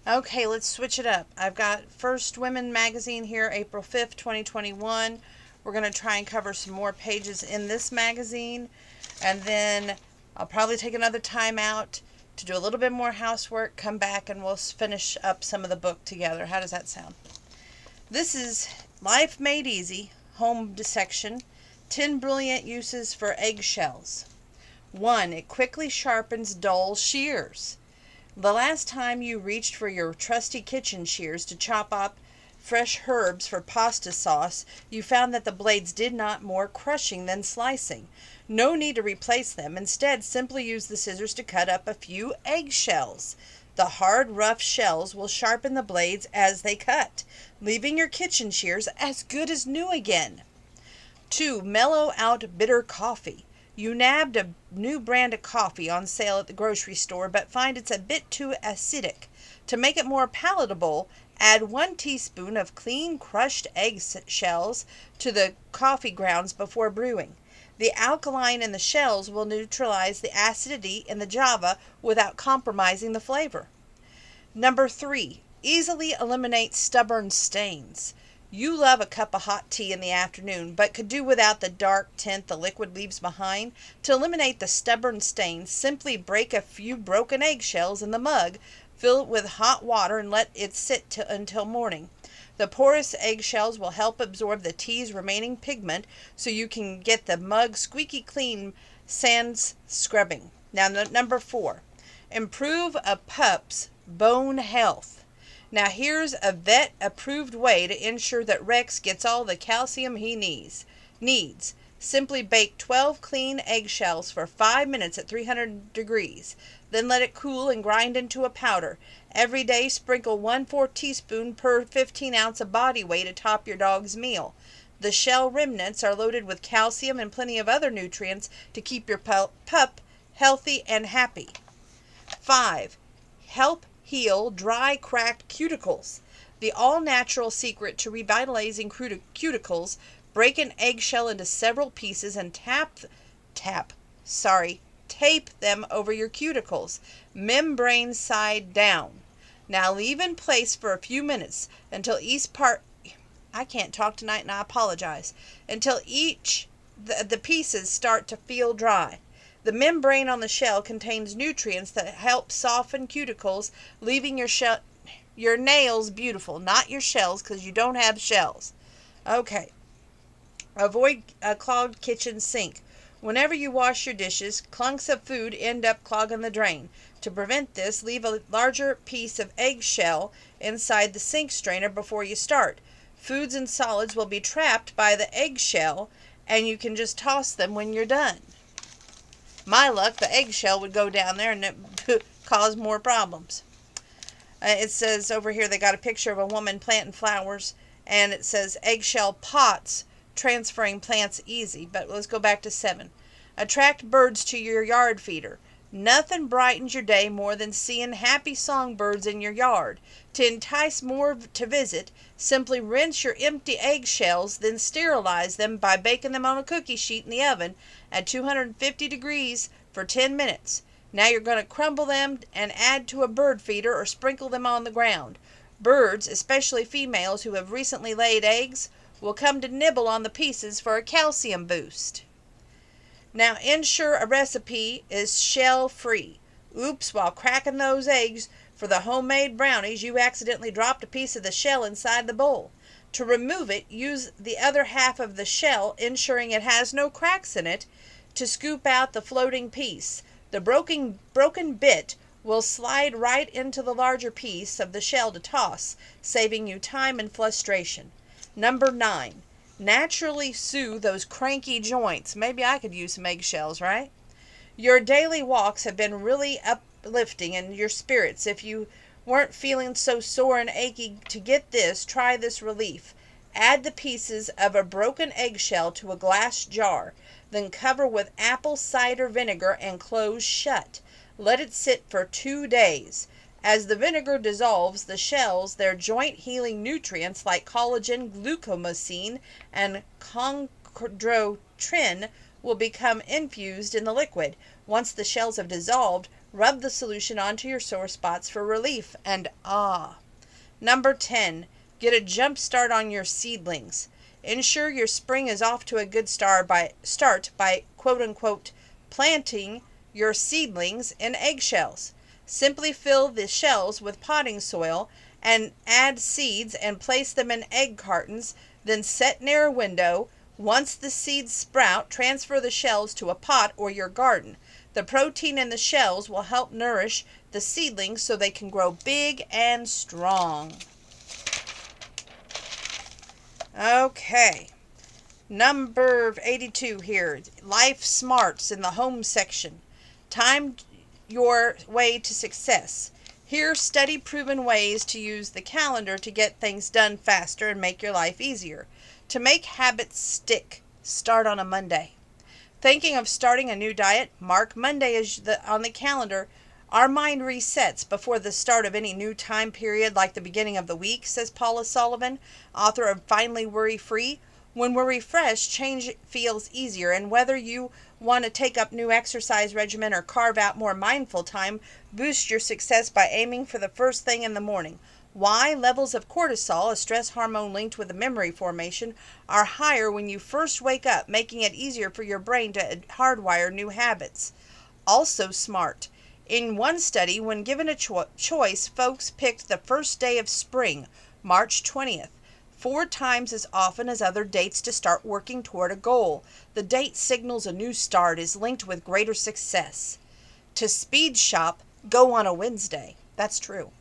Okay, let's switch it up. I've got First Women magazine here, April 5th, 2021. We're going to try and cover some more pages in this magazine. And then I'll probably take another time out to do a little bit more housework, come back, and we'll finish up some of the book together. How does that sound? This is Life Made Easy, home dissection. 10 brilliant uses for eggshells. 1. It quickly sharpens dull shears. The last time you reached for your trusty kitchen shears to chop up fresh herbs for pasta sauce, you found that the blades did not more crushing than slicing. No need to replace them. Instead, simply use the scissors to cut up a few eggshells. The hard, rough shells will sharpen the blades as they cut, leaving your kitchen shears as good as new again. 2. Mellow out bitter coffee. You nabbed a new brand of coffee on sale at the grocery store, but find it's a bit too acidic. To make it more palatable, add 1 teaspoon of clean crushed egg shells to the coffee grounds before brewing. The alkaline in the shells will neutralize the acidity in the java without compromising the flavor. Number 3. Easily eliminate stubborn stains. You love a cup of hot tea in the afternoon, but could do without the dark tint the liquid leaves behind. To eliminate the stubborn stains, simply break a few broken eggshells in the mug, fill it with hot water, and let it sit until morning. The porous eggshells will help absorb the tea's remaining pigment, so you can get the mug squeaky clean sans scrubbing. Now, number 4. Improve a pup's bone health. Now here's a vet-approved way to ensure that Rex gets all the calcium he needs. Simply bake 12 clean eggshells for 5 minutes at 300 degrees. Then let it cool and grind into a powder. Every day sprinkle 1/4 teaspoon per 15 ounce of body weight atop your dog's meal. The shell remnants are loaded with calcium and plenty of other nutrients to keep your pup healthy and happy. 5. Help heal dry, cracked cuticles. The all-natural secret to revitalizing cuticles: break an eggshell into several pieces and tape them over your cuticles, membrane side down. Now leave in place for a few minutes until I can't talk tonight and I apologize. Until the pieces start to feel dry. The membrane on the shell contains nutrients that help soften cuticles, leaving your nails beautiful. Not your shells, because you don't have shells. Okay. Avoid a clogged kitchen sink. Whenever you wash your dishes, clunks of food end up clogging the drain. To prevent this, leave a larger piece of eggshell inside the sink strainer before you start. Foods and solids will be trapped by the eggshell, and you can just toss them when you're done. My luck, the eggshell would go down there and it cause more problems. It says over here they got a picture of a woman planting flowers, and it says eggshell pots transferring plants easy. But let's go back to 7. Attract birds to your yard feeder. Nothing brightens your day more than seeing happy songbirds in your yard. To entice more to visit, simply rinse your empty eggshells, then sterilize them by baking them on a cookie sheet in the oven at 250 degrees for 10 minutes. Now you're going to crumble them and add to a bird feeder or sprinkle them on the ground. Birds, especially females who have recently laid eggs, will come to nibble on the pieces for a calcium boost. Now ensure a recipe is shell-free. Oops, while cracking those eggs for the homemade brownies, you accidentally dropped a piece of the shell inside the bowl. To remove it, use the other half of the shell, ensuring it has no cracks in it, to scoop out the floating piece. The broken bit will slide right into the larger piece of the shell to toss, saving you time and frustration. Number 9. Naturally soothe those cranky joints. Maybe I could use some eggshells, right? Your daily walks have been really uplifting in your spirits. If you weren't feeling so sore and achy to get this, try this relief. Add the pieces of a broken eggshell to a glass jar, then cover with apple cider vinegar and close shut. Let it sit for 2 days. As the vinegar dissolves the shells, their joint-healing nutrients like collagen, glucosamine, and chondroitin will become infused in the liquid. Once the shells have dissolved, Rub the solution onto your sore spots for relief and Number 10, get a jump start on your seedlings. Ensure your spring is off to a good start by quote unquote planting your seedlings in eggshells. Simply fill the shells with potting soil and add seeds and place them in egg cartons, then set near a window. Once the seeds sprout, transfer the shells to a pot or your garden. The protein in the shells will help nourish the seedlings so they can grow big and strong. Okay, number 82 here, life smarts in the home section. Time your way to success. Here, study proven ways to use the calendar to get things done faster and make your life easier. To make habits stick, start on a Monday. Thinking of starting a new diet? Mark Monday on the calendar. Our mind resets before the start of any new time period, like the beginning of the week, says Paula Sullivan, author of Finally Worry Free. When we're refreshed, change feels easier, and whether you want to take up new exercise regimen or carve out more mindful time, boost your success by aiming for the first thing in the morning. Why? Levels of cortisol, a stress hormone linked with the memory formation, are higher when you first wake up, making it easier for your brain to hardwire new habits. Also smart. In one study, when given a choice, folks picked the first day of spring, March 20th, 4 times as often as other dates to start working toward a goal. The date signals a new start, is linked with greater success. To speed shop, go on a Wednesday. That's true.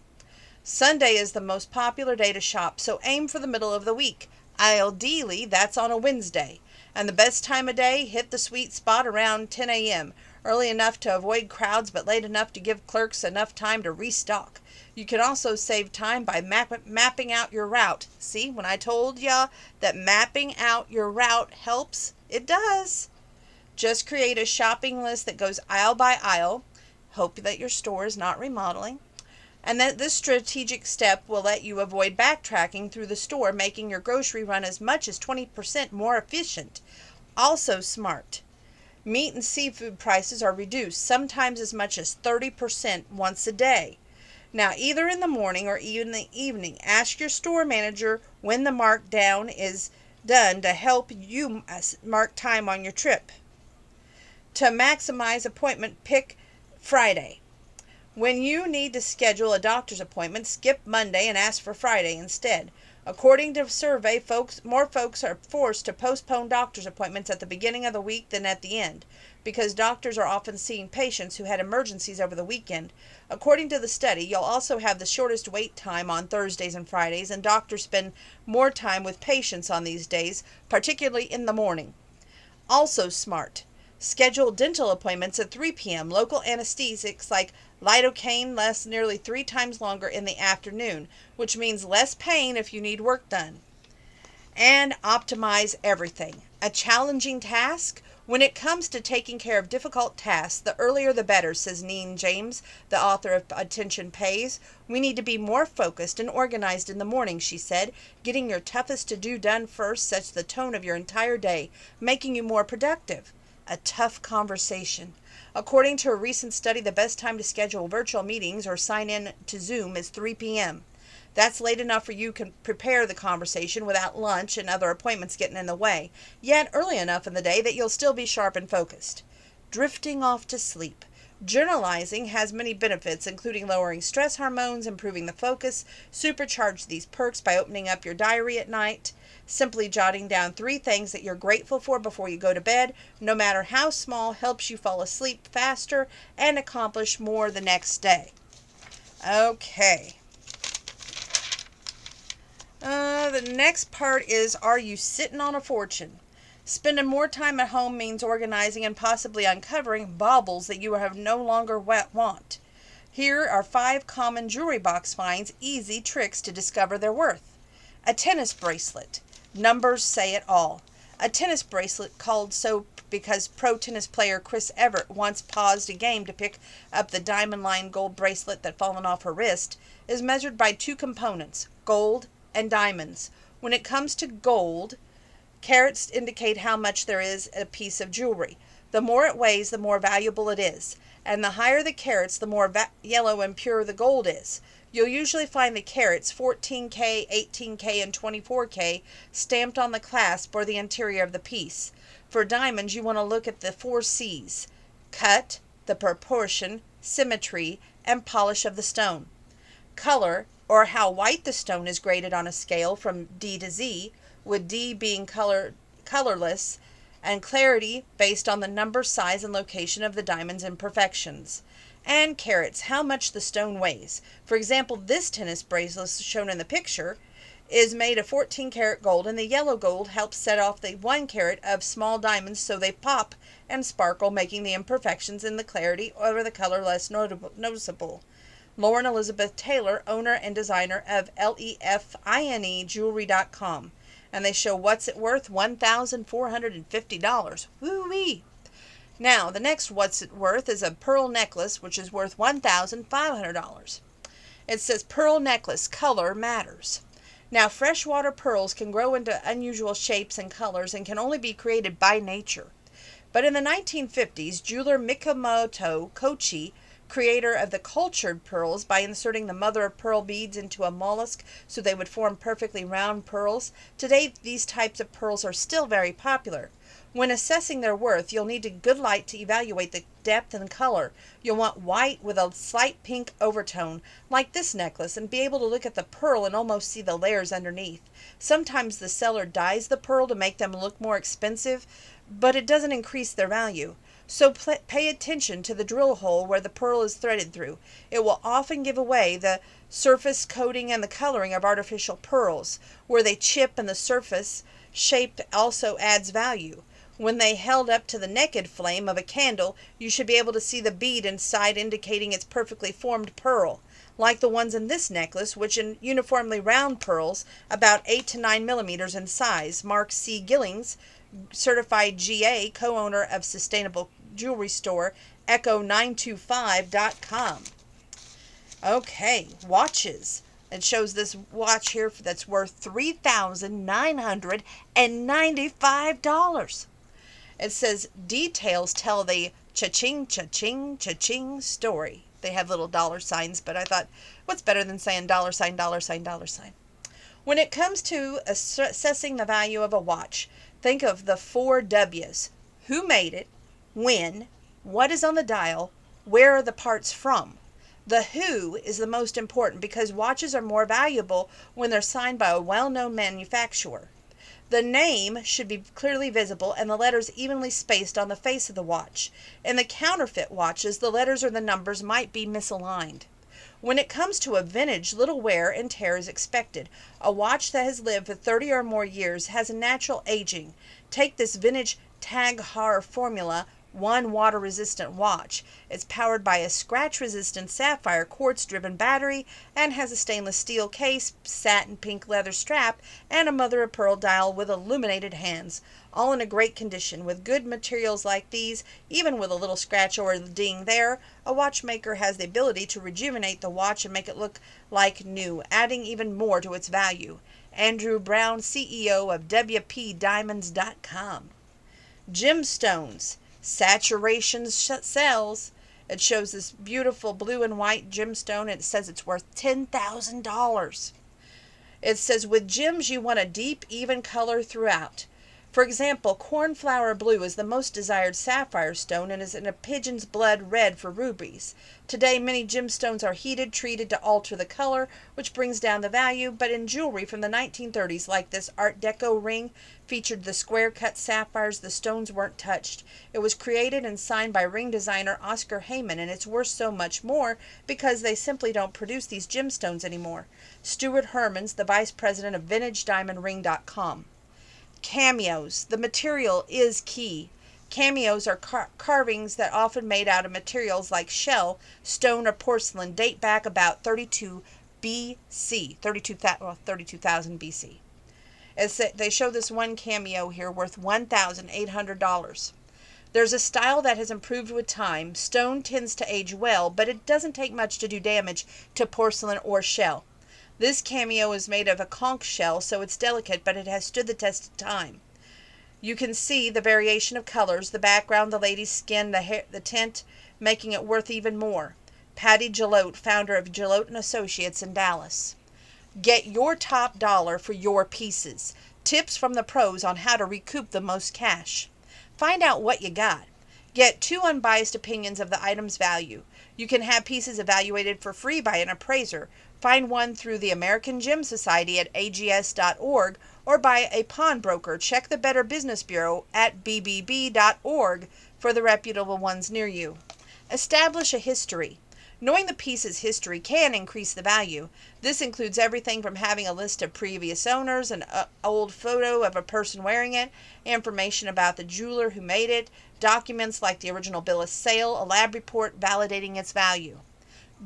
Sunday is the most popular day to shop, so aim for the middle of the week. Ideally, that's on a Wednesday. And the best time of day, hit the sweet spot around 10 a.m., early enough to avoid crowds, but late enough to give clerks enough time to restock. You can also save time by mapping out your route. See, when I told ya that mapping out your route helps, it does. Just create a shopping list that goes aisle by aisle. Hope that your store is not remodeling. And that this strategic step will let you avoid backtracking through the store, making your grocery run as much as 20% more efficient. Also smart. Meat and seafood prices are reduced, sometimes as much as 30% once a day. Now, either in the morning or even in the evening, ask your store manager when the markdown is done to help you mark time on your trip. To maximize appointment, pick Friday. When you need to schedule a doctor's appointment, skip Monday and ask for Friday instead. According to a survey, more folks are forced to postpone doctor's appointments at the beginning of the week than at the end, because doctors are often seeing patients who had emergencies over the weekend. According to the study, you'll also have the shortest wait time on Thursdays and Fridays, and doctors spend more time with patients on these days, particularly in the morning. Also smart. Schedule dental appointments at 3 p.m. Local anesthetics like lidocaine last nearly 3 times longer in the afternoon, which means less pain if you need work done. And optimize everything. A challenging task? When it comes to taking care of difficult tasks, the earlier the better, says Neen James, the author of Attention Pays. We need to be more focused and organized in the morning, she said. Getting your toughest to-do done first sets the tone of your entire day, making you more productive. A tough conversation. According to a recent study, the best time to schedule virtual meetings or sign in to Zoom is 3 p.m. That's late enough for you to prepare the conversation without lunch and other appointments getting in the way, yet early enough in the day that you'll still be sharp and focused. Drifting off to sleep. Journalizing has many benefits, including lowering stress hormones, improving the focus. Supercharge these perks by opening up your diary at night. Simply jotting down 3 things that you're grateful for before you go to bed, no matter how small, helps you fall asleep faster and accomplish more the next day. Okay. The next part is, are you sitting on a fortune? Spending more time at home means organizing and possibly uncovering baubles that you have no longer want. Here are 5 common jewelry box finds, easy tricks to discover their worth. A tennis bracelet. Numbers say it all. A tennis bracelet, called so because pro tennis player Chris Evert once paused a game to pick up the diamond-lined gold bracelet that fallen off her wrist, is measured by 2 components, gold and diamonds. When it comes to gold, carats indicate how much there is a piece of jewelry. The more it weighs, the more valuable it is. And the higher the carats, the more yellow and pure the gold is. You'll usually find the carats 14K, 18K, and 24K stamped on the clasp or the interior of the piece. For diamonds, you want to look at the 4 C's: cut, the proportion, symmetry, and polish of the stone. Color, or how white the stone is graded on a scale from D to Z, with D being colorless, and clarity based on the number, size, and location of the diamond's imperfections. And carats, how much the stone weighs. For example, this tennis bracelet shown in the picture is made of 14 karat gold, and the yellow gold helps set off the 1 carat of small diamonds so they pop and sparkle, making the imperfections in the clarity or the color less noticeable. Lauren Elizabeth Taylor, owner and designer of LEFINE Jewelry.com. And they show what's it worth? $1,450. Woo-wee! Now, the next what's it worth is a pearl necklace, which is worth $1,500. It says pearl necklace, color matters. Now, freshwater pearls can grow into unusual shapes and colors and can only be created by nature. But in the 1950s, jeweler Mikamoto Kochi, creator of the cultured pearls, by inserting the mother of pearl beads into a mollusk so they would form perfectly round pearls. Today, these types of pearls are still very popular. When assessing their worth, you'll need a good light to evaluate the depth and color. You'll want white with a slight pink overtone, like this necklace, and be able to look at the pearl and almost see the layers underneath. Sometimes the seller dyes the pearl to make them look more expensive, but it doesn't increase their value. So pay attention to the drill hole where the pearl is threaded through. It will often give away the surface coating and the coloring of artificial pearls. Where they chip and the surface shape also adds value. When they held up to the naked flame of a candle, you should be able to see the bead inside, indicating it's perfectly formed pearl, like the ones in this necklace, which in uniformly round pearls, about 8 to 9 millimeters in size. Mark C. Gillings, certified GA, co-owner of sustainable jewelry store Echo925.com. Okay, watches. It shows this watch here that's worth $3,995. It says details tell the cha-ching, cha-ching, cha-ching story. They have little dollar signs, but I thought, what's better than saying dollar sign, dollar sign, dollar sign? When it comes to assessing the value of a watch, think of the 4 W's. Who made it? When? What is on the dial? Where are the parts from? The who is the most important because watches are more valuable when they're signed by a well-known manufacturer. The name should be clearly visible and the letters evenly spaced on the face of the watch. In the counterfeit watches, the letters or the numbers might be misaligned. When it comes to a vintage, little wear and tear is expected. A watch that has lived for 30 or more years has a natural aging. Take this vintage Tag Heuer formula 1 water-resistant watch. It's powered by a scratch-resistant sapphire quartz-driven battery and has a stainless steel case, satin pink leather strap, and a mother-of-pearl dial with illuminated hands. All in a great condition. With good materials like these, even with a little scratch or a ding there, a watchmaker has the ability to rejuvenate the watch and make it look like new, adding even more to its value. Andrew Brown, CEO of WPDiamonds.com. Gemstones. Saturation sells. It shows this beautiful blue and white gemstone, and it says it's worth $10,000. It says with gems you want a deep, even color throughout. For example, cornflower blue is the most desired sapphire stone and is in a pigeon's blood red for rubies. Today, many gemstones are heated, treated to alter the color, which brings down the value, but in jewelry from the 1930s, like this Art Deco ring, featured the square-cut sapphires, the stones weren't touched. It was created and signed by ring designer Oscar Heyman, and it's worth so much more because they simply don't produce these gemstones anymore. Stuart Hermans, the vice president of VintageDiamondRing.com. Cameos. The material is key. Cameos are carvings that often made out of materials like shell, stone, or porcelain date back about 32 BC, 32,000 BC. They show this one cameo here worth $1,800. There's a style that has improved with time. Stone tends to age well, but it doesn't take much to do damage to porcelain or shell. This cameo is made of a conch shell, so it's delicate, but it has stood the test of time. You can see the variation of colors, the background, the lady's skin, the hair, the tint, making it worth even more. Patty Gelote, founder of Gelote & Associates in Dallas. Get your top dollar for your pieces. Tips from the pros on how to recoup the most cash. Find out what you got. Get 2 unbiased opinions of the item's value. You can have pieces evaluated for free by an appraiser. Find one through the American Gem Society at ags.org or by a pawnbroker. Check the Better Business Bureau at bbb.org for the reputable ones near you. Establish a history. Knowing the piece's history can increase the value. This includes everything from having a list of previous owners, an old photo of a person wearing it, information about the jeweler who made it, documents like the original bill of sale, a lab report validating its value.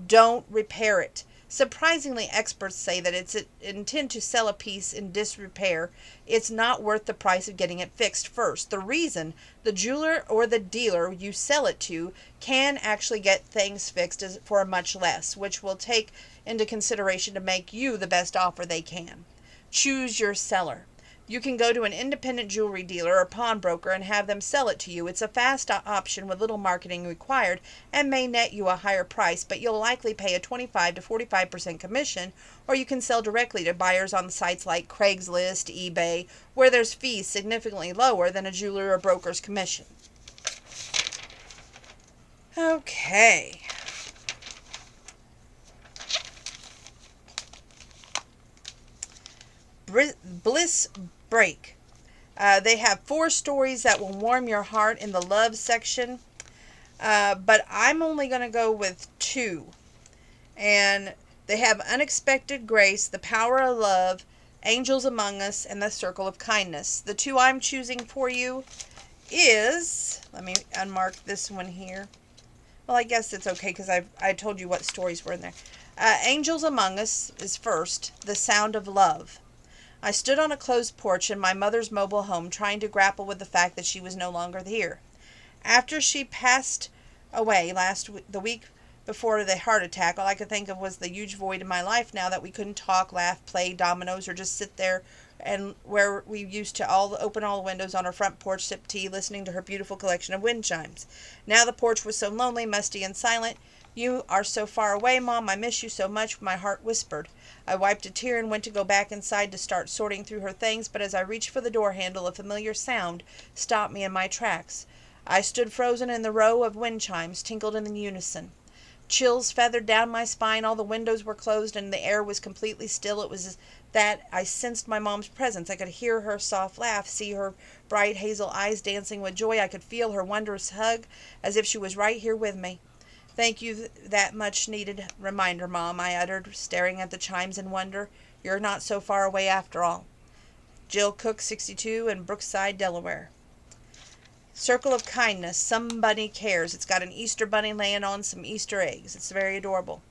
Don't repair it. Surprisingly, experts say that it's intend to sell a piece in disrepair. It's not worth the price of getting it fixed first. The reason, the jeweler or the dealer you sell it to can actually get things fixed for much less, which will take into consideration to make you the best offer they can. Choose your seller. You can go to an independent jewelry dealer or pawnbroker and have them sell it to you. It's a fast option with little marketing required and may net you a higher price, but you'll likely pay a 25 to 45% commission, or you can sell directly to buyers on sites like Craigslist, eBay, where there's fees significantly lower than a jeweler or broker's commission. Okay. Bliss Break. They have 4 stories that will warm your heart in the love section, but I'm only going to go with 2. And they have Unexpected Grace, The Power of Love, Angels Among Us, and The Circle of Kindness. The 2 I'm choosing for you is, let me unmark this one here. Well, I guess it's okay because I told you what stories were in there. Angels Among Us is first, The Sound of Love. I stood on a closed porch in my mother's mobile home trying to grapple with the fact that she was no longer here. After she passed away the week before the heart attack, all I could think of was the huge void in my life now that we couldn't talk, laugh, play dominoes, or just sit there and where we used to open all the windows on her front porch, sip tea, listening to her beautiful collection of wind chimes. Now the porch was so lonely, musty, and silent. "You are so far away, Mom. I miss you so much," my heart whispered. I wiped a tear and went to go back inside to start sorting through her things, but as I reached for the door handle, a familiar sound stopped me in my tracks. I stood frozen, and the row of wind chimes tinkled in unison. Chills feathered down my spine. All the windows were closed, and the air was completely still. It was that I sensed my mom's presence. I could hear her soft laugh, see her bright hazel eyes dancing with joy. I could feel her wondrous hug, as if she was right here with me. "Thank you, that much needed reminder, Mom," I uttered, staring at the chimes in wonder. "You're not so far away after all." Jill Cook, 62, in Brookside, Delaware. Circle of Kindness. Somebody cares. It's got an Easter bunny laying on some Easter eggs. It's very adorable.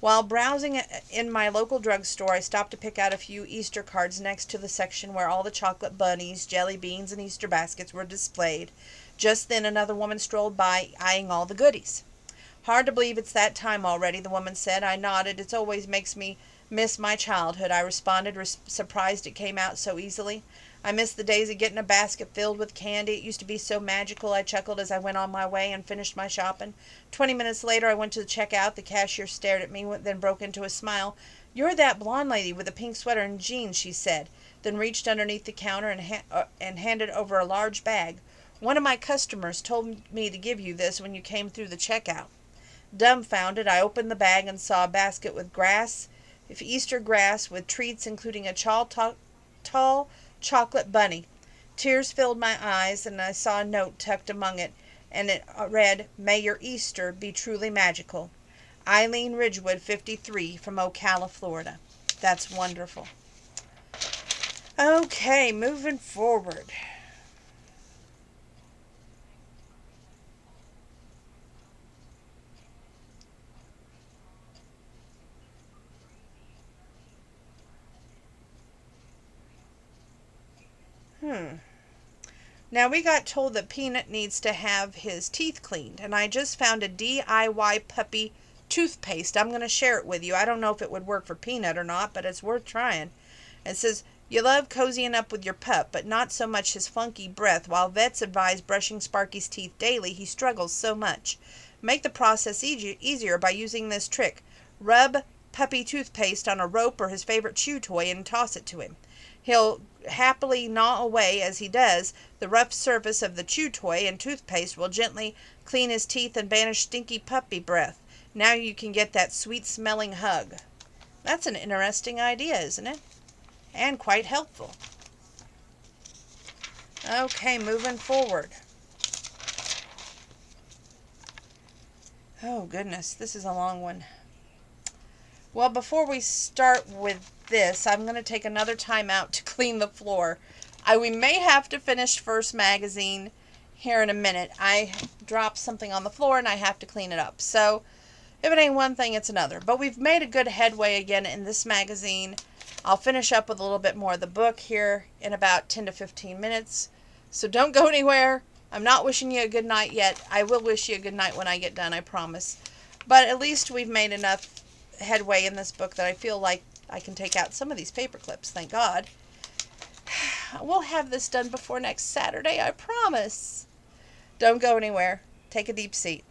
While browsing in my local drugstore, I stopped to pick out a few Easter cards next to the section where all the chocolate bunnies, jelly beans, and Easter baskets were displayed. Just then another woman strolled by, eyeing all the goodies. "Hard to believe it's that time already," the woman said. I nodded. "It always makes me miss my childhood," I responded, surprised it came out so easily. "I miss the days of getting a basket filled with candy. It used to be so magical," I chuckled as I went on my way and finished my shopping. 20 minutes later, I went to check out. The cashier stared at me, then broke into a smile. "You're that blonde lady with the pink sweater and jeans," she said, then reached underneath the counter and handed over a large bag. "One of my customers told me to give you this when you came through the checkout." Dumbfounded, I opened the bag and saw a basket with Easter grass with treats, including a tall chocolate bunny. Tears filled my eyes, and I saw a note tucked among it, and it read, "May your Easter be truly magical. Eileen Ridgewood, 53, from Ocala, Florida." That's wonderful. Okay, moving forward. Now we got told that Peanut needs to have his teeth cleaned, and I just found a DIY puppy toothpaste. I'm going to share it with you. I don't know if it would work for Peanut or not, but it's worth trying. It says, You love cozying up with your pup, but not so much his funky breath. While vets advise brushing Sparky's teeth daily, he struggles so much. Make the process easier by using this trick. Rub puppy toothpaste on a rope or his favorite chew toy and toss it to him. He'll happily gnaw away as he does. The rough surface of the chew toy and toothpaste will gently clean his teeth and banish stinky puppy breath. Now you can get that sweet-smelling hug. That's an interesting idea, isn't it? And quite helpful. Okay, moving forward. Oh, goodness, this is a long one. Well, before we start with this, I'm going to take another time out to clean the floor. We may have to finish first magazine here in a minute. I dropped something on the floor and I have to clean it up. So, if it ain't one thing, it's another. But we've made a good headway again in this magazine. I'll finish up with a little bit more of the book here in about 10 to 15 minutes. So don't go anywhere. I'm not wishing you a good night yet. I will wish you a good night when I get done, I promise. But at least we've made enough headway in this book that I feel like I can take out some of these paper clips, thank God. We'll have this done before next Saturday, I promise. Don't go anywhere. Take a deep seat.